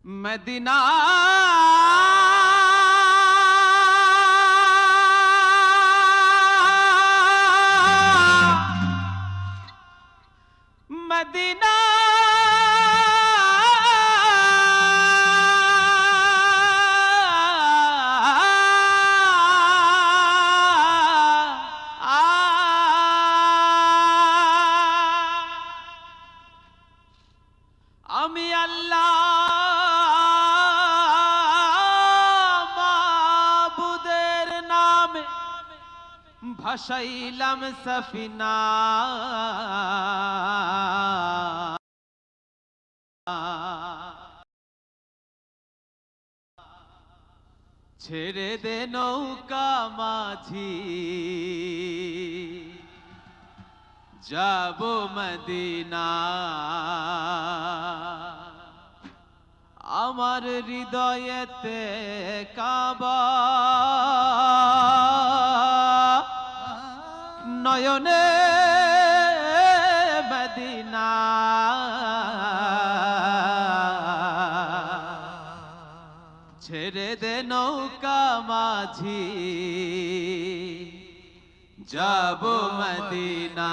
Medina Medina আমি আল্লাহ মাবুদের নামে ভাসাইলাম সফিনা ছেড়ে দে নৌকা মাঝি যাব মদিনা আমার হৃদয়েতে কাবা নয়নে মদিনা ছেড়ে দে নৌকা মাঝি যাব মদিনা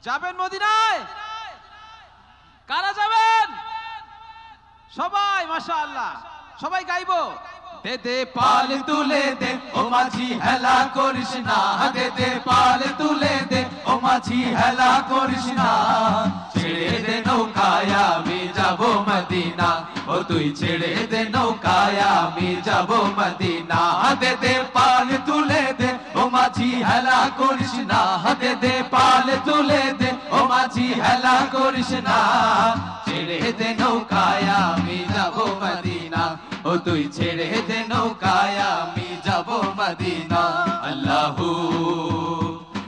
যাবেন মদিনায়? কারা যাবেন? সবাই মাশাআল্লাহ, সবাই গাইবো। দে দে পাল তুলে দে ও মাঝি হেলা করিস না, দে দে পাল তুলে দে ও মাঝি হেলা করিস না, ছেড়ে দে নৌকায় আমি যাব মদিনা, ও তুই ছেড়ে দে নৌকায় আমি যাব মদিনা, দে দে পাল তুলে দে ও মাঝি হেলা করিস না, দে দে পাল তুলে দে ও মাঝি হেলা করিস না, ছেড়ে দে নৌকায় আমি যাব মদিনা, ও তুই ছেড়ে দে নৌকায় আমি যাব মদিনা। আল্লাহু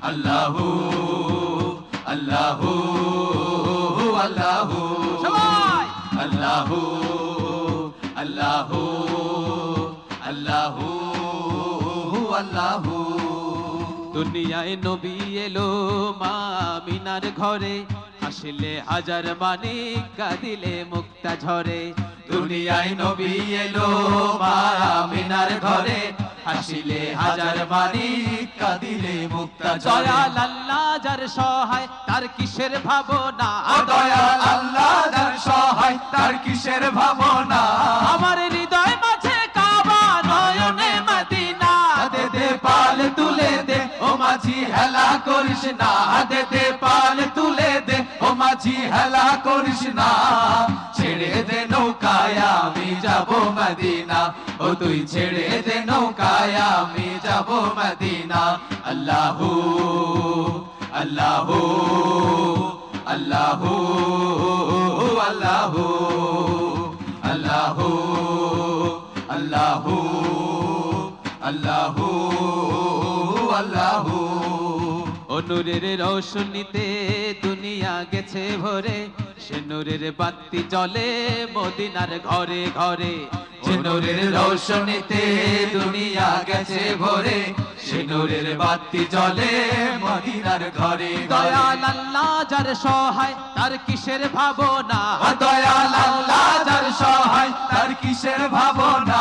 আল্লাহু আল্লাহু আল্লাহু সবাই আল্লাহু আল্লাহু আল্লাহু আল্লাহু। দুনিয়ায় নবী এলো মা আমিনার ঘরে, আসলে হাজার মানিক কাঁদিলে মুক্তা ঝরে। দুনিয়ায় নবী এলো মা আমিনার ঘরে, আসলে হাজার মানিক কাঁদিলে মুক্তা ঝরে। দয়াল আল্লাহ যার সহায় তার কিসের ভাবনা, দয়াল আল্লাহ যার সহায় তার কিসের ভাবনা, আমার হৃদয় মাঝে কাবা নয়নে মদিনা, দে দে পাল তুলে দে ও মাঝি হেলা করিস না, দে দে পাল তুলে দে ও মাঝি হেলা করিস না, ছেড়ে দে নৌকায় আমি যাব মদিনা, ও তুই ছেড়ে দে নৌকায় আমি যাব মদিনা। আল্লাহু আল্লাহু আল্লাহু আল্লাহু আল্লাহু আল্লাহু আল্লাহু আল্লাহু। ও নূরের রোশনীতে দুনিয়া গেছে ভরে, সে নূরের বাতি জ্বলে মদিনার ঘরে ঘরে, সে নূরের রোশনীতে দুনিয়া গেছে ভরে, সে নূরের বাতি জ্বলে মদিনার ঘরে। দয়াল আল্লাহ যার সহায় তার কিসের ভাবনা, দয়াল আল্লাহ যার সহায় তার কিসের ভাবনা,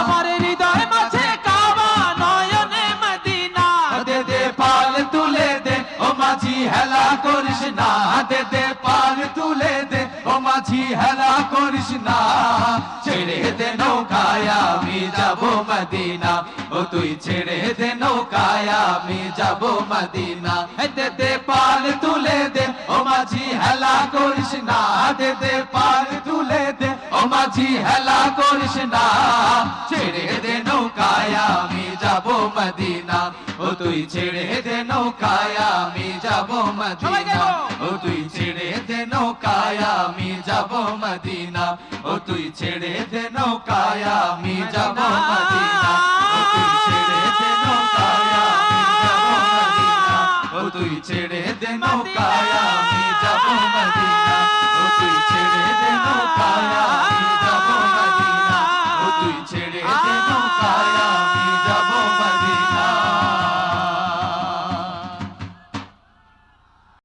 আমার হৃদয় মাঝে কাবা নয়নে মদিনা, দে দে পাল তুলে দে ও মাঝি হেলা করিস না, দে দে পাল তুলে দে ও মাঝি হেলা করিস না, ছেড়ে দে নৌকায় আমি যাব মদিনা, ও তুই ছেড়ে দে নৌকায় আমি যাব মদিনা, দে দে পাল তুলে দে ও মাঝি হেলা করিস না, দে দে পাল তুলে দে ও মাঝি হেলা করিস না, ছেড়ে দে নৌকায় আমি যাব মদিনা, ও তুই ছেড়ে দে নৌকায় আমি যাব মদিনা, ও তুই ছেড়ে দে নৌকায় আমি যাব মদিনা, ও তুই ছেড়ে দে নৌকায় আমি যাব মদিনা, ও তুই ছেড়ে দে নৌকায় আমি যাব মদিনা, ও তুই ছেড়ে দে নৌকায় আমি যাব মদিনা, ও তুই ছেড়ে দে নৌকায় আমি